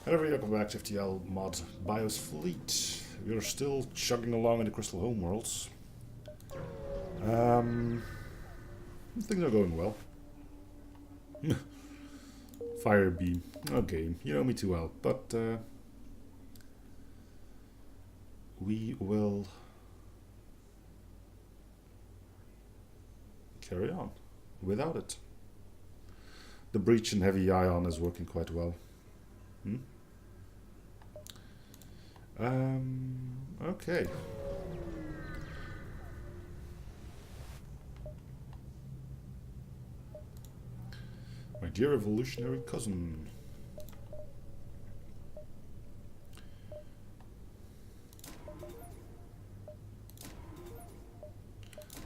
Hello, welcome back to FTL mod BIOS Fleet. We are still chugging along in the Crystal Homeworlds. Things are going well. Fire beam. Okay, you know me too well, but we will carry on without it. The breach and heavy ion is working quite well. Okay. My dear evolutionary cousin.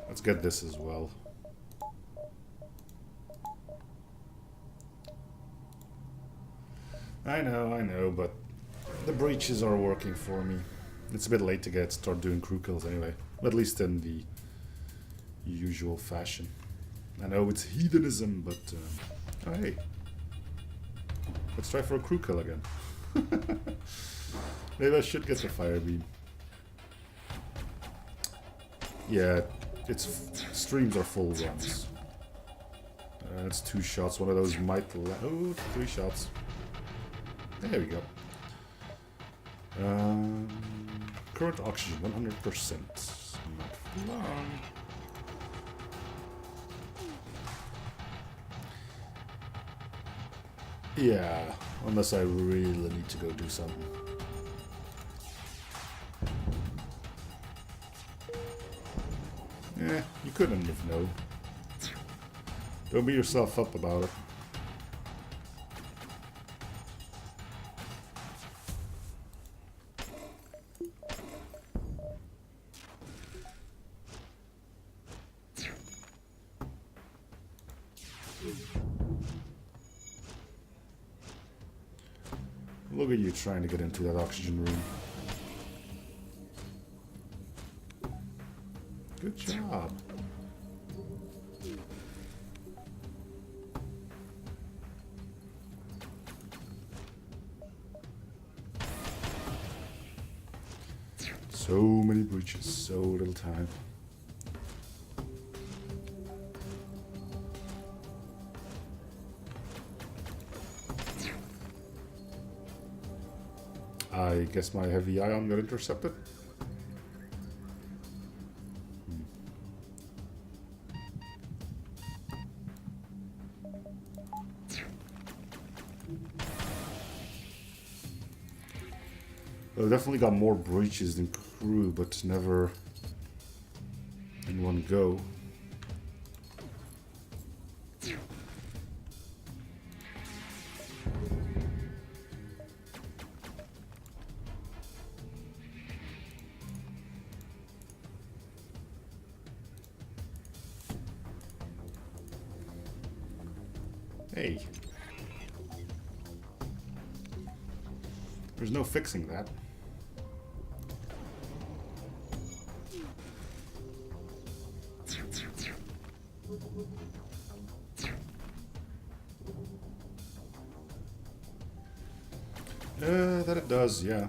Let's get this as well. I know, but the breaches are working for me. It's a bit late to start doing crew kills anyway, at least in the usual fashion. I know it's heathenism, but oh hey, let's try for a crew kill again. Maybe I should get the fire beam. Yeah, its streams are full runs. It's 2 shots. One of those might. Oh, 3 shots. There we go. Current oxygen 100%. Not for long. Yeah, unless I really need to go do something. Yeah, you couldn't have known. Don't beat yourself up about it. Look at you trying to get into that oxygen room. Good job. So many breaches, so little time. I guess my heavy ion got intercepted. Well, definitely got more breaches than crew, but never in one go. Hey. There's no fixing that. That it does, yeah.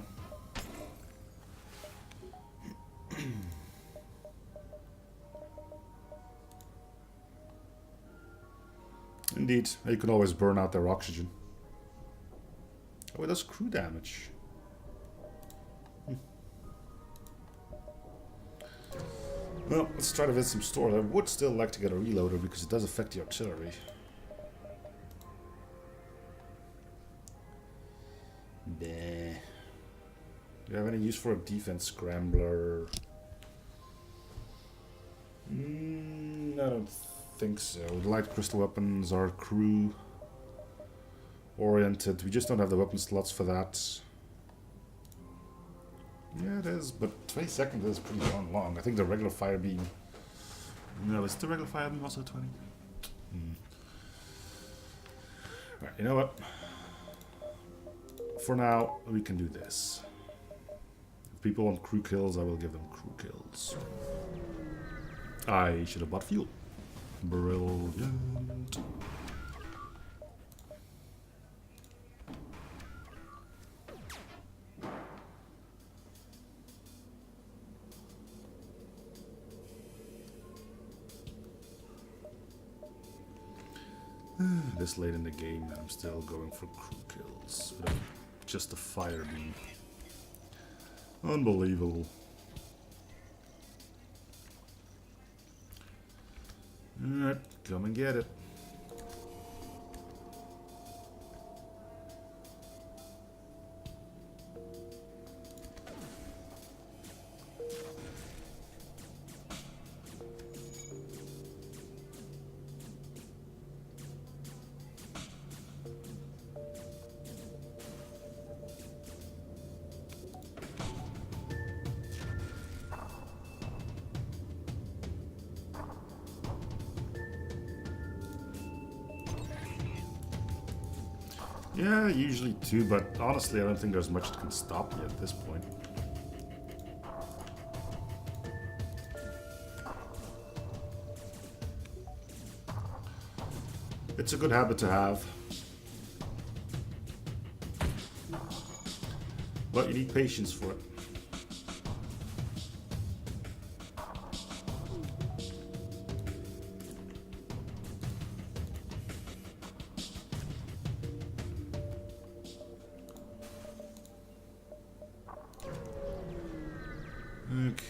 Indeed, you can always burn out their oxygen. Oh, it does crew damage. Well, let's try to visit some stores. I would still like to get a reloader because it does affect the artillery. Nah. Do you have any use for a defense scrambler? I don't think so. The light crystal weapons are crew oriented. We just don't have the weapon slots for that. Yeah, it is, but 20 seconds is pretty darn long. I think the regular fire beam. No, is the regular fire beam also 20? Alright, you know what? For now, we can do this. If people want crew kills, I will give them crew kills. I should have bought fuel. Brilliant. This late in the game and I'm still going for crew kills without just a fire beam. Unbelievable. Alright, come and get it. Yeah, usually two, but honestly I don't think there's much that can stop me at this point. It's a good habit to have. But you need patience for it. Okay.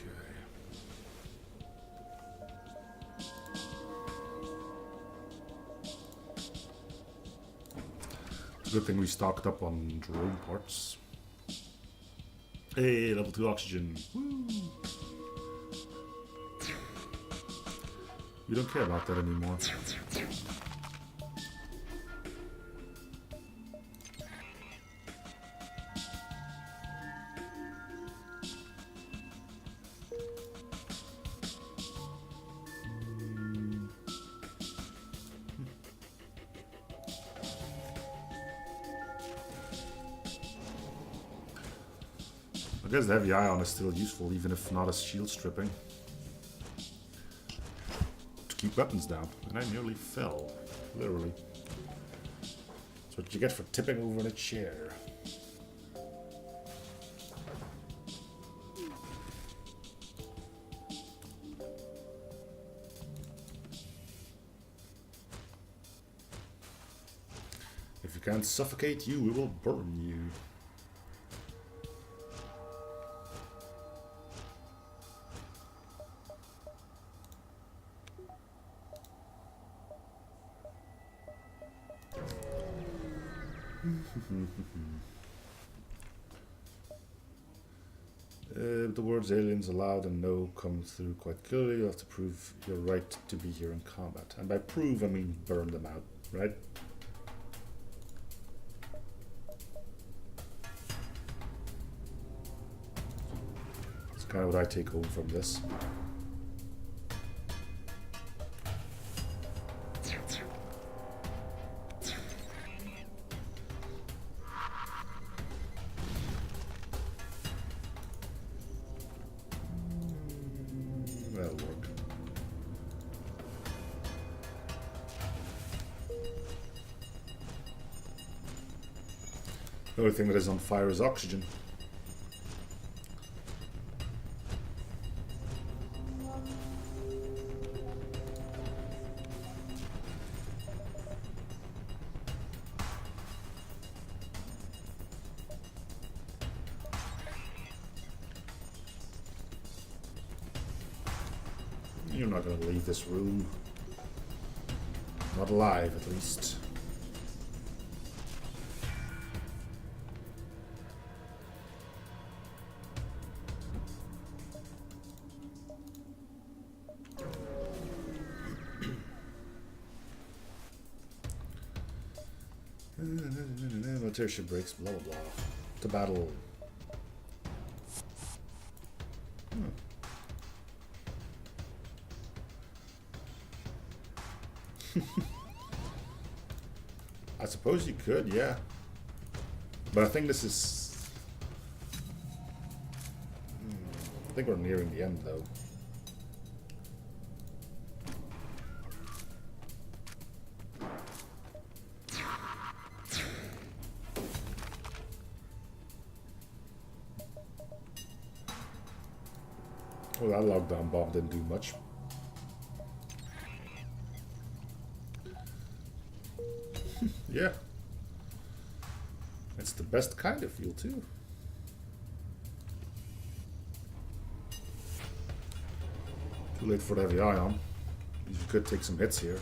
It's a good thing we stocked up on drone parts. Hey, level 2 oxygen. Woo. We don't care about that anymore. I guess the heavy ion is still useful, even if not as shield stripping. To keep weapons down. And I nearly fell. Literally. That's what you get for tipping over in a chair. If you can't suffocate you, we will burn you. The words aliens allowed and no come through quite clearly. You have to prove your right to be here in combat. And by prove, I mean burn them out, right? That's kind of what I take home from this. That'll work. The only thing that is on fire is oxygen. You're not going to leave this room. Not alive, at least. Military ship breaks, blah blah blah. To battle. I suppose you could, yeah. But I think this is... I think we're nearing the end, though. Well, that lockdown bomb didn't do much. Yeah. It's the best kind of fuel, too. Too late for the heavy ion. You could take some hits here.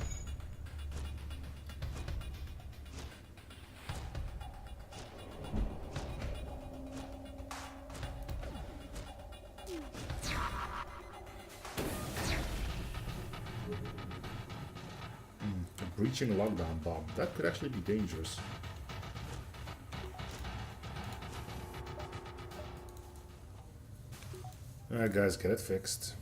A breaching lockdown bomb. That could actually be dangerous. Alright guys, get it fixed.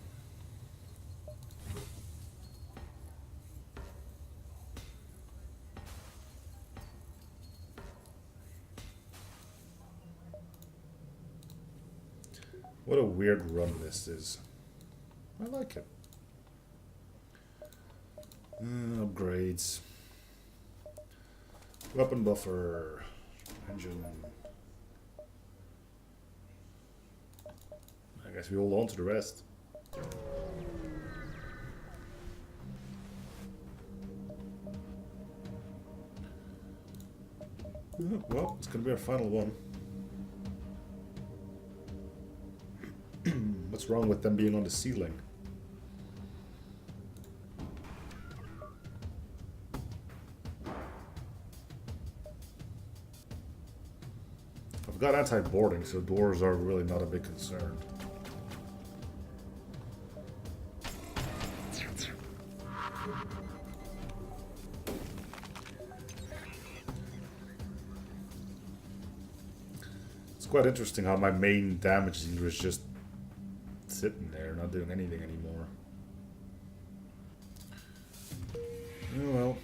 What a weird run this is. I like it. Upgrades. Weapon buffer. Engine. I guess we hold on to the rest. Well, it's gonna be our final one. What's wrong with them being on the ceiling? I've got anti-boarding, so doors are really not a big concern. It's quite interesting how my main damage dealer is just sitting there, not doing anything anymore. Oh well.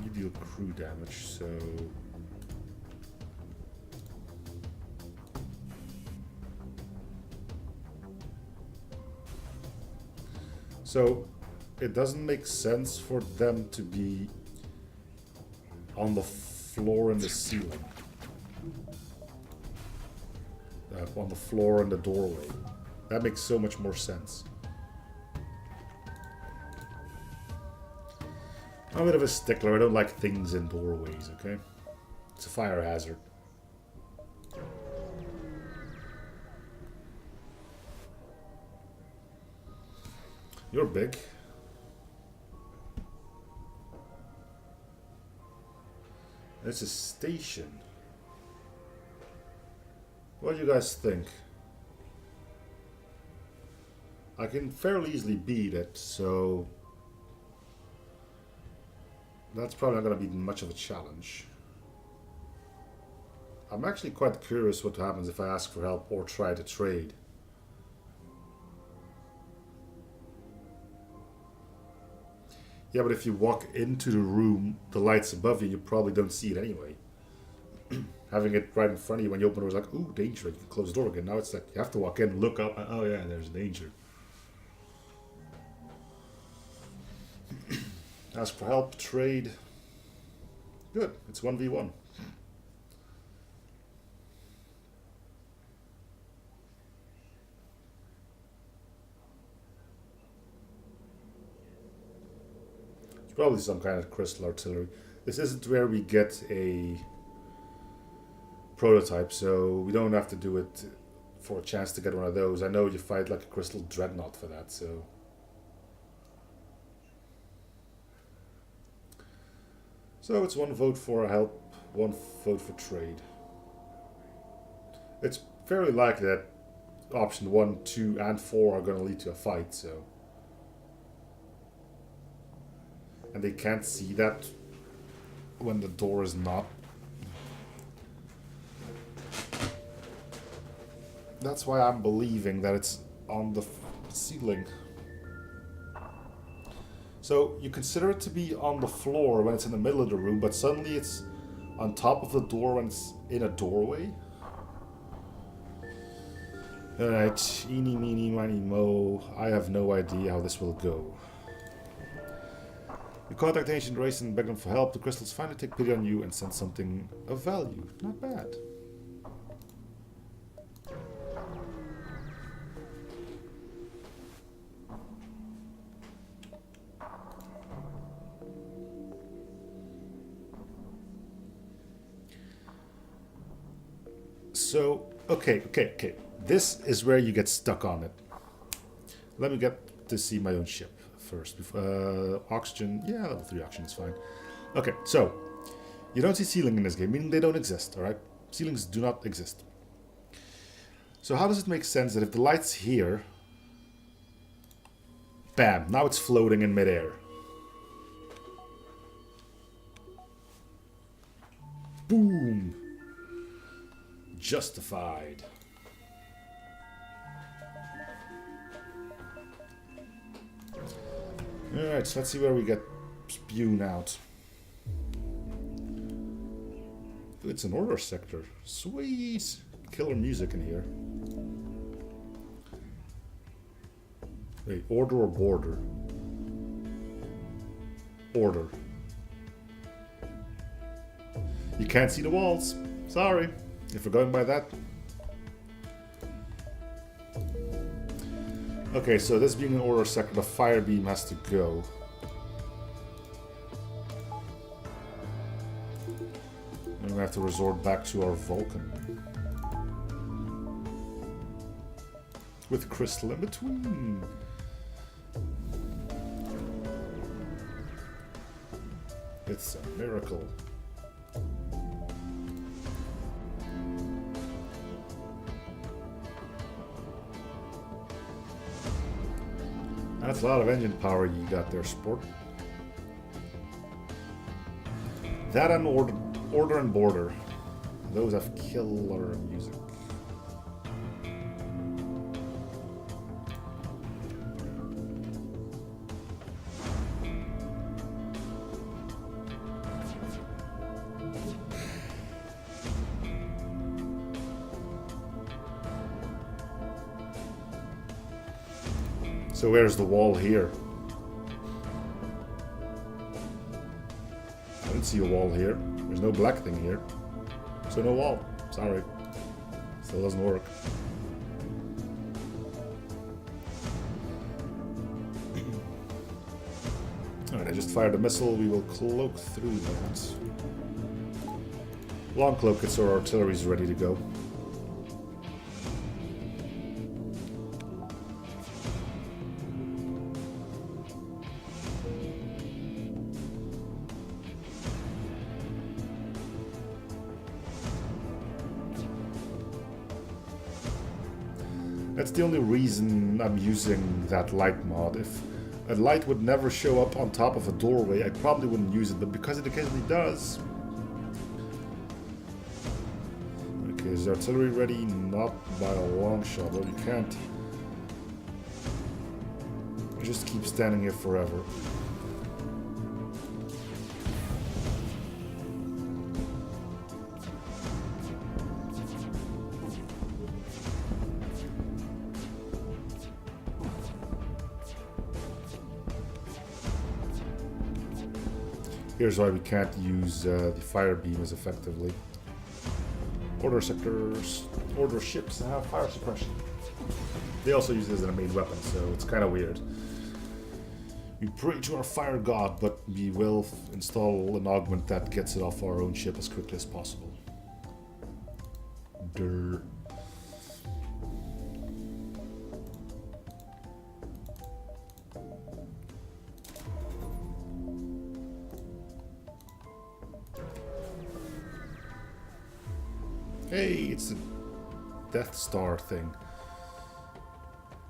You deal crew damage, so... So, it doesn't make sense for them to be on the floor and the ceiling. On the floor and the doorway. That makes so much more sense. I'm a bit of a stickler. I don't like things in doorways, okay? It's a fire hazard. You're big. It's a station. What do you guys think? I can fairly easily beat it, so... that's probably not going to be much of a challenge. I'm actually quite curious what happens if I ask for help or try to trade. Yeah, but if you walk into the room, the light's above you, you probably don't see it anyway. Having it right in front of you when you open the door is like, ooh, danger, you can close the door again. Now it's like, you have to walk in, look up, and, oh yeah, there's danger. Ask for help, trade. Good, it's 1v1. It's probably some kind of crystal artillery. This isn't where we get a prototype, so we don't have to do it for a chance to get one of those. I know you fight like a crystal dreadnought for that, so... So it's one vote for help, one vote for trade. It's fairly likely that option 1, 2, and 4 are going to lead to a fight, so... And they can't see that when the door is not. That's why I'm believing that it's on the ceiling. So you consider it to be on the floor when it's in the middle of the room, but suddenly it's on top of the door when it's in a doorway. Alright, eeny, meeny, miny, mo. I have no idea how this will go. You contact the ancient race and beg them for help. The crystals finally take pity on you and send something of value. Not bad. So, okay. This is where you get stuck on it. Let me get to see my own ship first. Oxygen, yeah, level 3 oxygen is fine. Okay, so, you don't see ceiling in this game, meaning they don't exist, alright? Ceilings do not exist. So how does it make sense that if the light's here... Bam, now it's floating in midair. Boom! Justified. Alright, so let's see where we get spewed out. It's an order sector. Sweet! Killer music in here. Wait, order or border? Order. You can't see the walls. Sorry. If we're going by that. Okay, so this being an order sector, the fire beam has to go. And we have to resort back to our Vulcan. With crystal in between. It's a miracle. That's a lot of engine power you got there, sport. That and order and border. Those have killer music. So where's the wall here? I didn't see a wall here. There's no black thing here. So no wall. Sorry. Still doesn't work. Alright, I just fired a missile. We will cloak through that. Long cloak it so our artillery's ready to go. That's the only reason I'm using that light mod. If a light would never show up on top of a doorway, I probably wouldn't use it, but because it occasionally does... Okay, is the artillery ready? Not by a long shot, but you can't just keep standing here forever. Here's why we can't use the fire beam as effectively. Order sectors, order ships have fire suppression. They also use this as a main weapon, so it's kind of weird. We pray to our fire god, but we will install an augment that gets it off our own ship as quickly as possible. Durr. Hey, it's a Death Star thing.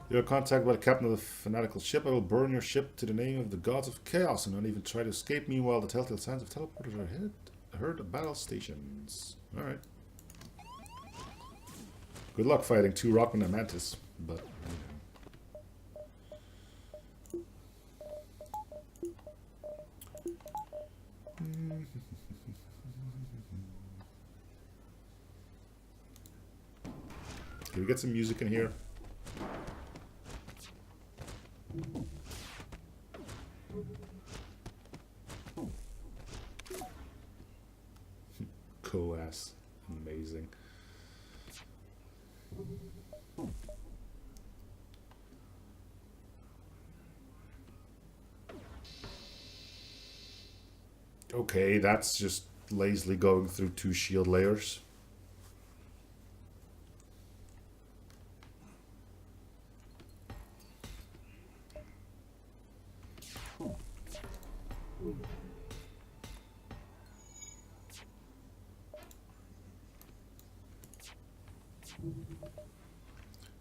You're contacted by the captain of the fanatical ship. I will burn your ship to the name of the gods of chaos and don't even try to escape. Meanwhile, the telltale signs of teleporters are heard at battle stations. Alright. Good luck fighting 2 Rockman and Mantis, but... Can we get some music in here? Coas. Amazing. Okay, that's just lazily going through 2 shield layers.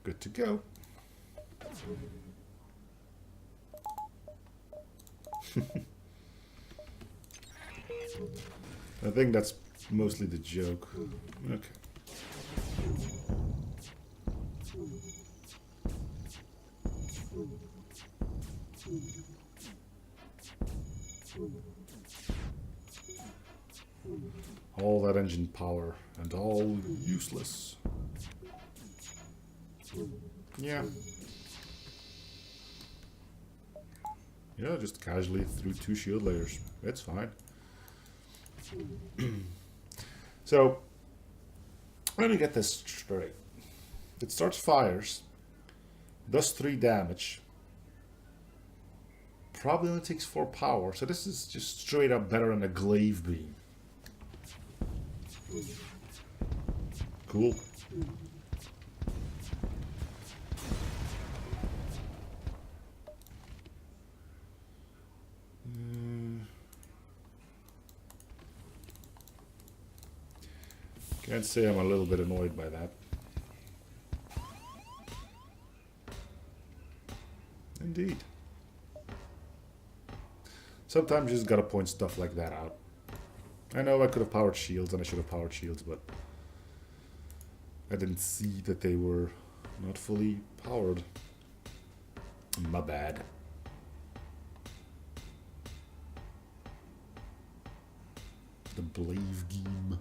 Good to go. I think that's mostly the joke. Okay. All that engine power and all useless. Yeah. Yeah, just casually through 2 shield layers. It's fine. So, let me get this straight. It starts fires, does 3 damage, probably only takes 4 power, so this is just straight up better than a glaive beam. Cool. Can't say I'm a little bit annoyed by that. Indeed. Sometimes you just gotta point stuff like that out. I know I could have powered shields and I should have powered shields, but I didn't see that they were not fully powered. My bad. The Blave Gleam.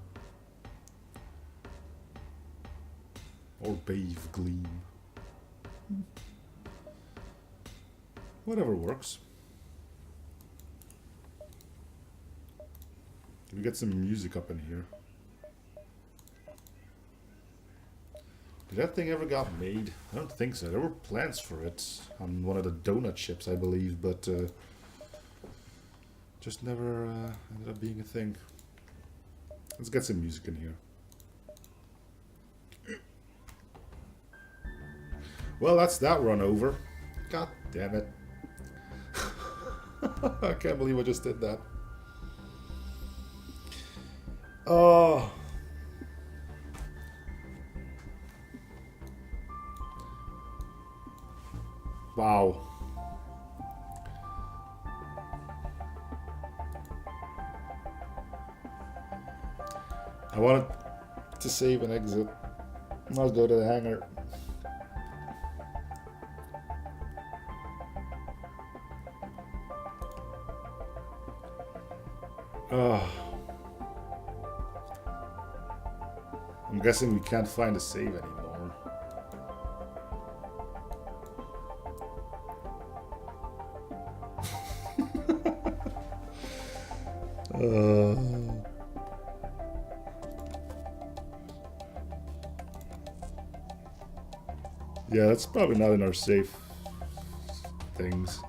Or Bave Gleam. Whatever works. Can we get some music up in here? Did that thing ever got made? I don't think so. There were plans for it on one of the donut ships, I believe, but just never ended up being a thing. Let's get some music in here. Well, that's that run over. God damn it. I can't believe I just did that. Oh. Wow. I wanted to save and exit. I'll go to the hangar. I'm guessing we can't find a save anymore. Yeah, that's probably not in our safe things.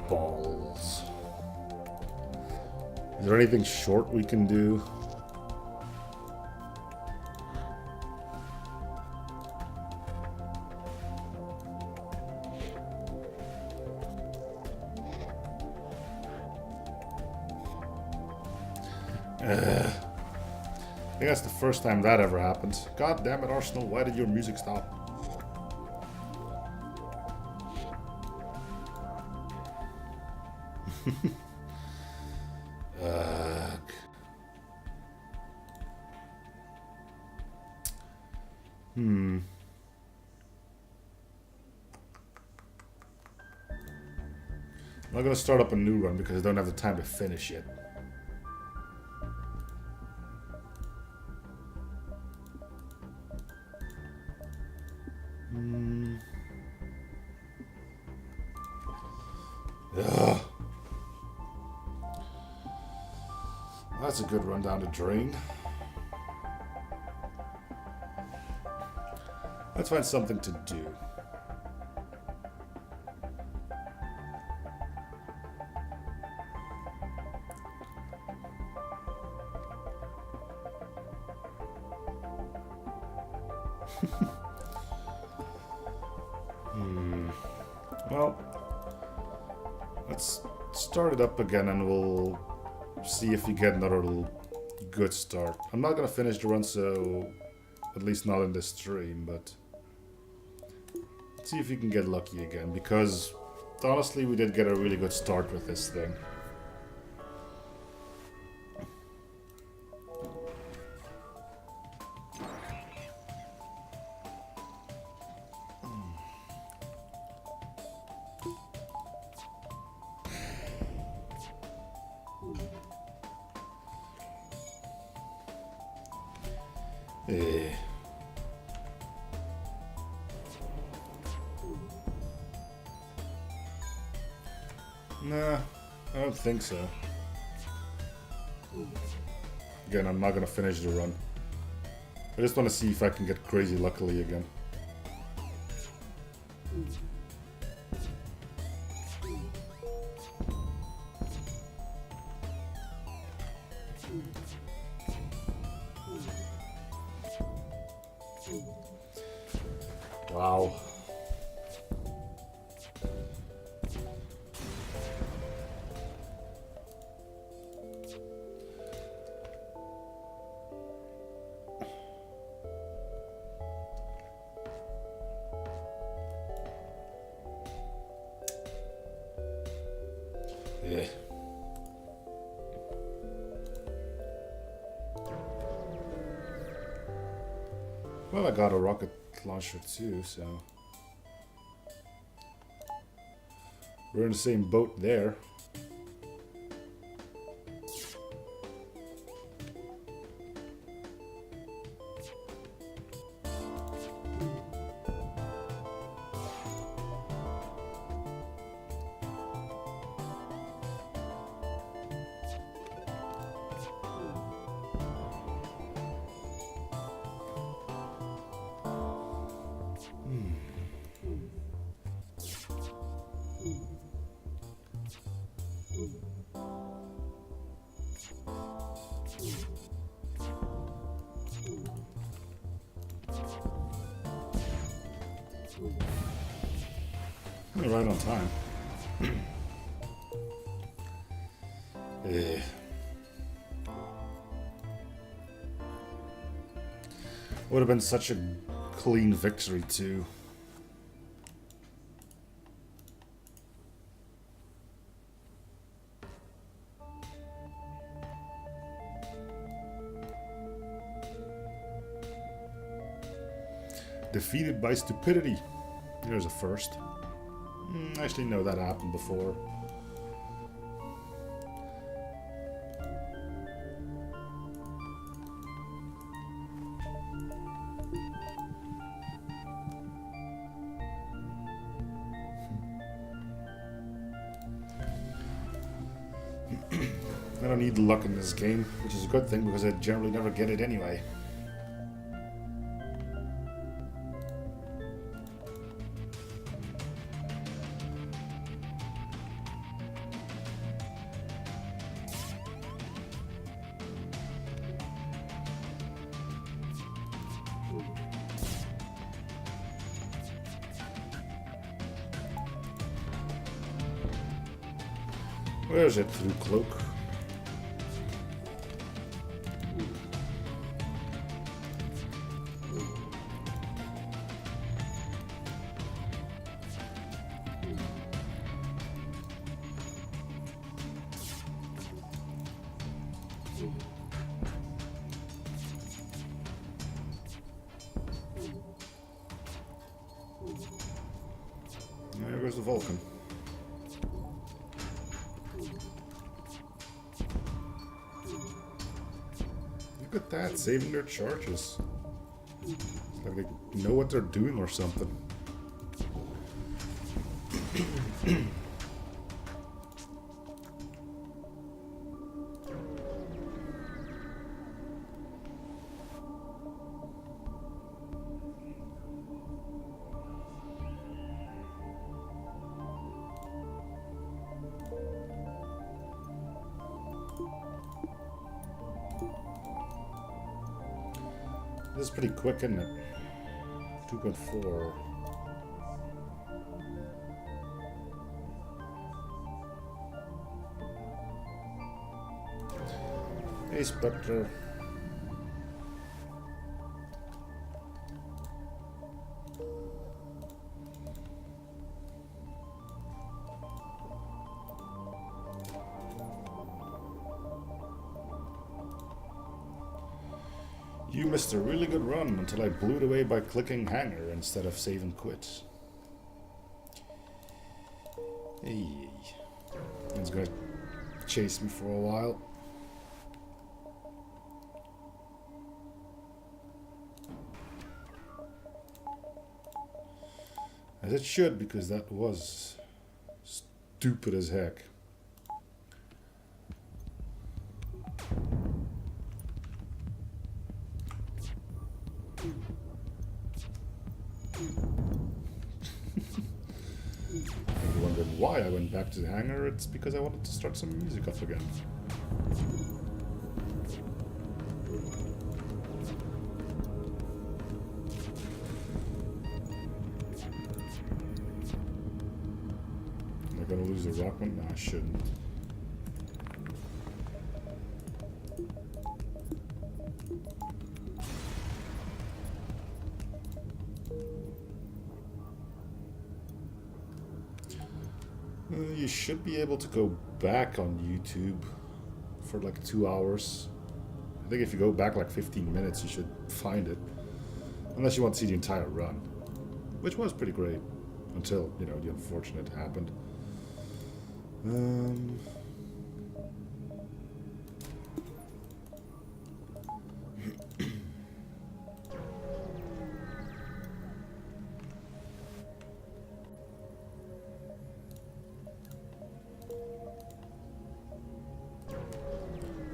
Balls. Is there anything short we can do? I think that's the first time that ever happened. God damn it, Arsenal, why did your music stop? I'm not gonna start up a new run because I don't have the time to finish yet. Ugh. That's a good run down the drain. Let's find something to do. Well, let's start it up again and we'll see if we get another little good start. I'm not gonna finish the run, so at least not in this stream, but let's see if we can get lucky again, because honestly we did get a really good start with this thing. Nah, I don't think so. Again, I'm not gonna finish the run. I just want to see if I can get crazy luckily again. Wow. Yeah. Well, I got a rocket launcher too, so we're in the same boat there. Right on time. Would have been such a clean victory too. Defeated by stupidity. There's a first. Actually, no, that happened before. I don't need luck in this game, which is a good thing because I generally never get it anyway. Where's it through cloak? There goes the Vulcan. Look at that, saving their charges. Like they know what they're doing or something. This is pretty quick, isn't it? 2.4. Hey, Spectre. You missed a really good run until I blew it away by clicking hanger instead of save and quit. Hey. He's gonna chase me for a while. As it should, because that was stupid as heck. If you wondered why I went back to the hangar, it's because I wanted to start some music up again. Am I gonna lose the rockman? No, I shouldn't. You should be able to go back on YouTube for like 2 hours. I think if you go back like 15 minutes, you should find it. Unless you want to see the entire run. Which was pretty great. Until, you know, the unfortunate happened.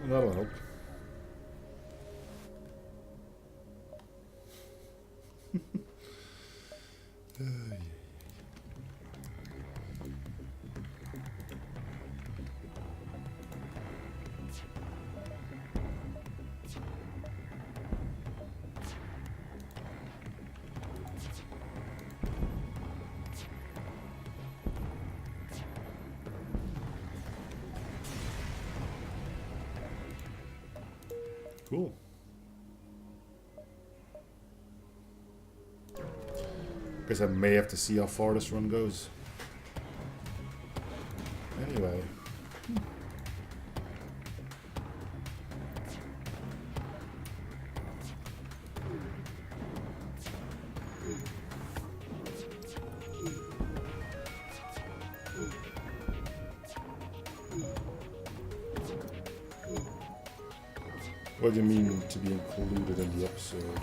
That'll help. Cool. Guess I may have to see how far this run goes. Anyway. What do you mean to be included in the episode?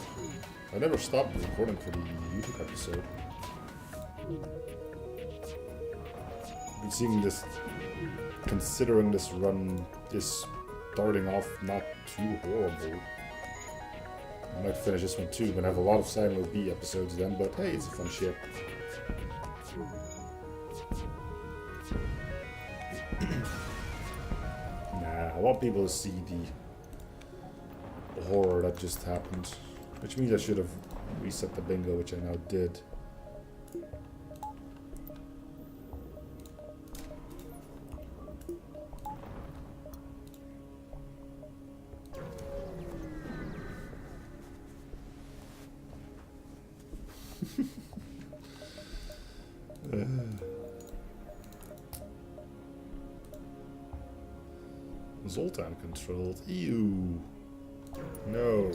I never stopped recording for the YouTube episode. I've been seeing this, considering this run is starting off not too horrible. I might finish this one too, but I have a lot of Silo B episodes then, but hey, it's a fun shit. Nah, I want people to see the horror that just happened, which means I should have reset the bingo, which I now did. Zoltan controlled. Ew. No.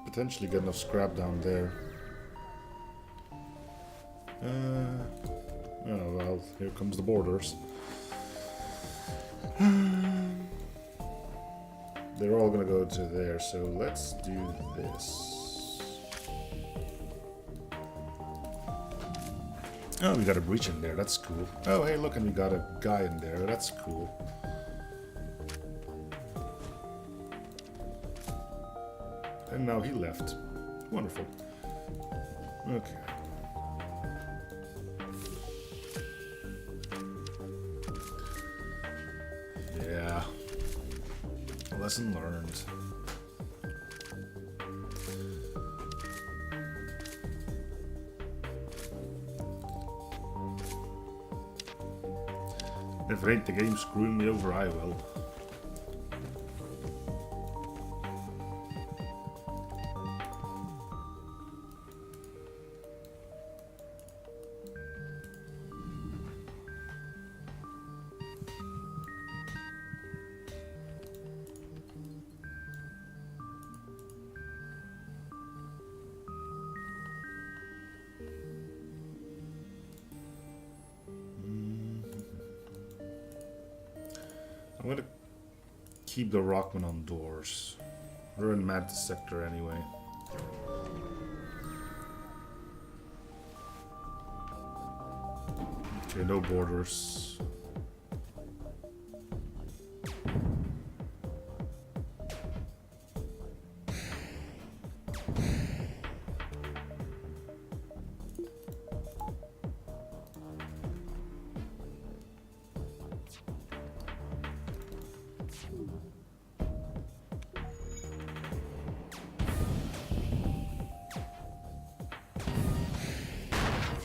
potentially get enough scrap down there. Oh well, here comes the borders. They're all gonna go to there, so let's do this. Oh, we got a breach in there, that's cool. Oh, hey, look, and we got a guy in there, that's cool. And now he left. Wonderful. Okay. Yeah. Lesson learned. If it ain't the game screwing me over, I will. I'm gonna keep the Rockman on doors. We're in Mad Sector anyway. Okay, no borders.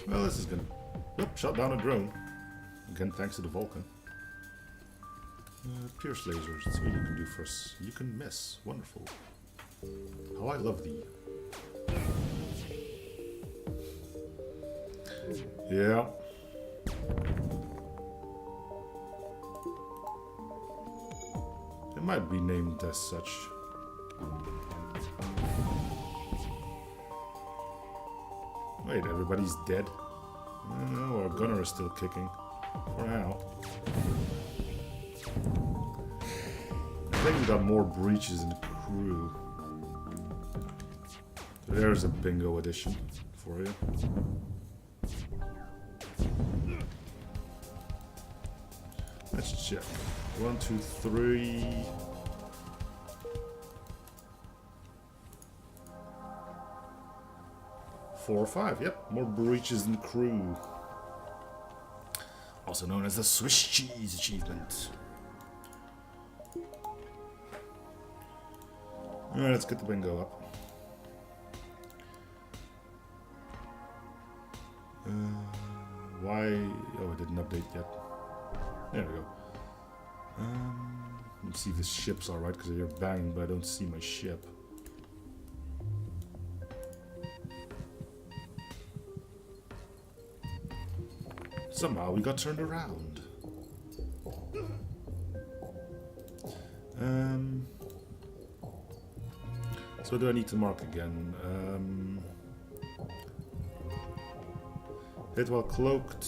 Well, this is gonna... Oop, shot down a drone. Again, thanks to the Vulcan. Pierce lasers, that's what you can do for us. You can miss. Wonderful. How I love thee. Yeah. It might be named as such. Wait, everybody's dead? No, our gunner is still kicking. For now. I think we got more breaches in the crew. There's a bingo edition for you. Let's check. 1, 2, 3. Four or five, yep. More breaches in the crew. Also known as the Swiss cheese achievement. Alright, let's get the bingo up. Why? Oh, it didn't update yet. There we go. Let's see if this ship's alright, because I hear banging, but I don't see my ship. Somehow we got turned around. So what do I need to mark again? Hit while cloaked.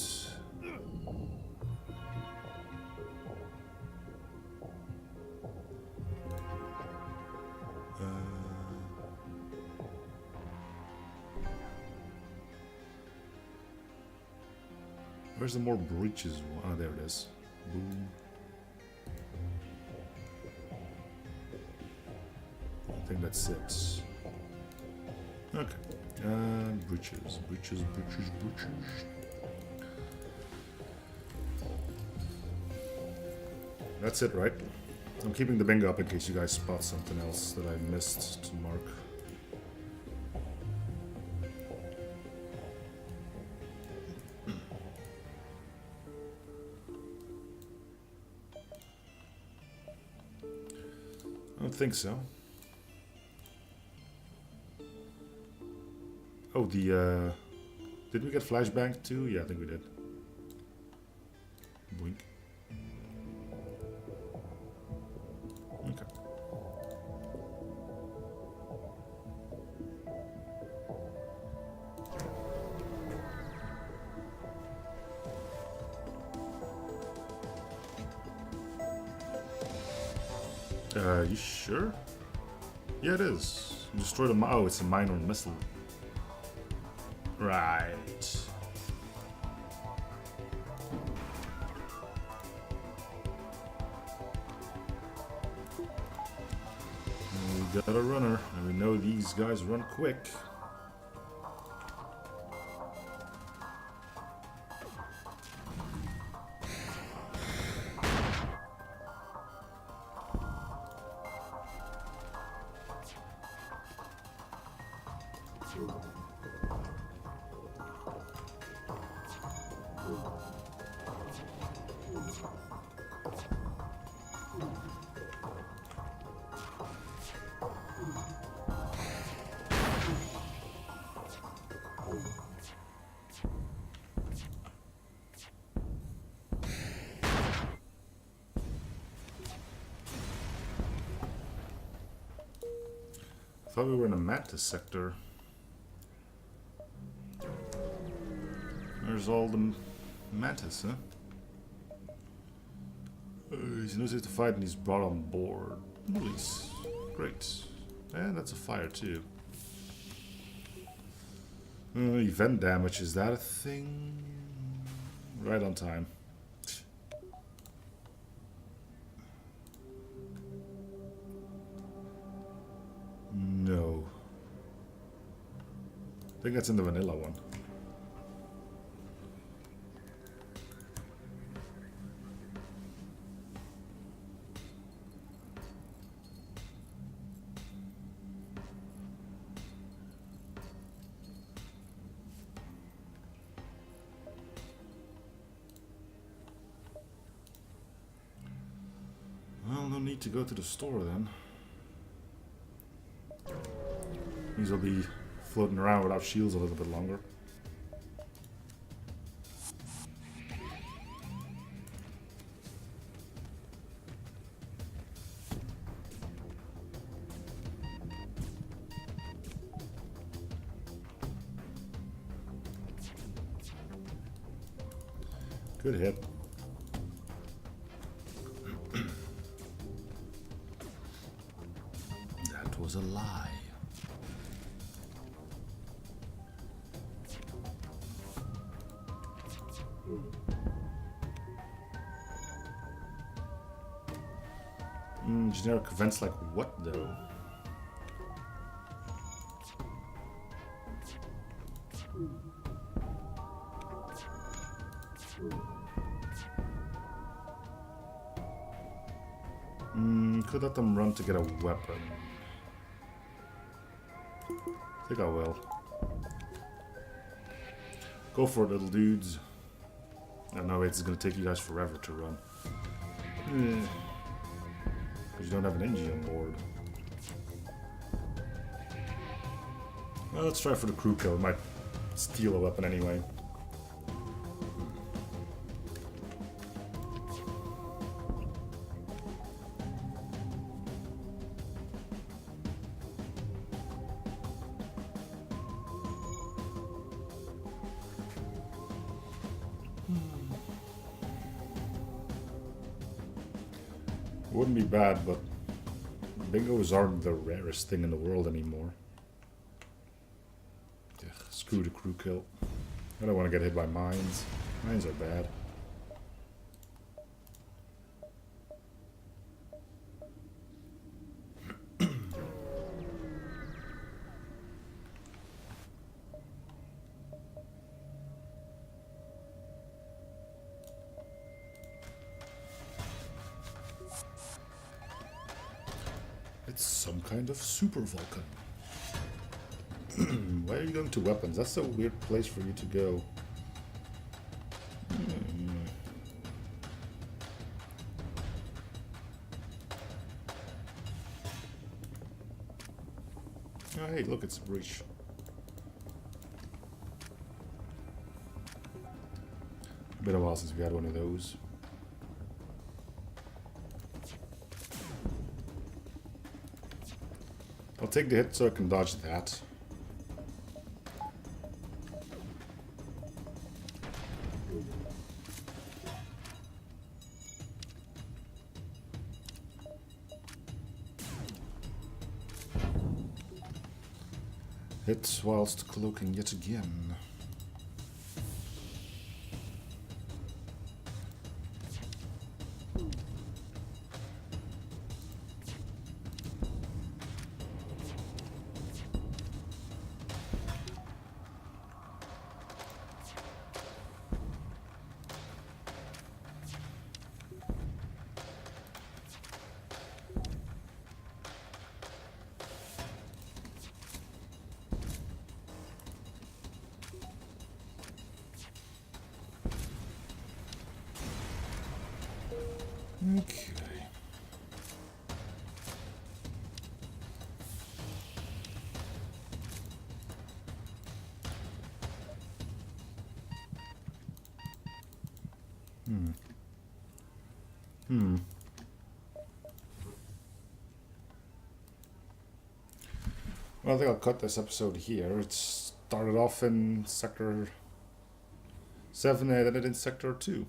Where's the more breaches? Ah, there it is. Boom. I think that's it. Okay. Breaches. That's it, right? I'm keeping the bingo up in case you guys spot something else that I missed to mark. I don't think so. Oh, the, did we get flashbang too? Yeah, I think we did. Boink. Okay. You sure? Yeah, it is. Destroy the oh, it's a minor missile. Right. We got a runner, and we know these guys run quick. I thought we were in a Mantis sector. There's all the Mantis, huh? He knows he has to fight and he's brought on board. Release. Great. And that's a fire too. Event damage, is that a thing? Right on time. No. I think that's in the vanilla one. Well, no need to go to the store then. These will be floating around without shields a little bit longer. Good hit. That was a lie. Generic events like what though? Could let them run to get a weapon. I think I will. Go for it, little dudes. I know it's gonna take you guys forever to run. Because you don't have an engine on board. Well, let's try for the crew kill. We might steal a weapon anyway. Wouldn't be bad, but bingos aren't the rarest thing in the world anymore. Ugh, screw the crew kill. I don't want to get hit by mines. Mines are bad. It's some kind of super Vulcan. Why are you going to weapons? That's a weird place for you to go. Oh, hey, look, it's a breach. Been a while since we had one of those. I'll take the hit so I can dodge that. Hit whilst cloaking yet again. Okay. Well, I think I'll cut this episode here. It started off in Sector 7 and ended in Sector 2.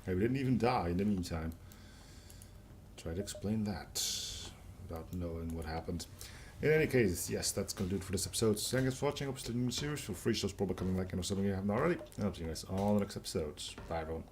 Okay, we didn't even die in the meantime. Try to explain that without knowing what happened. In any case, yes, that's going to do it for this episode. So thanks for watching. Hope you're still in the series. Feel free to subscribe by coming like and if something you haven't already. And I'll see you guys all in the next episode. Bye, everyone.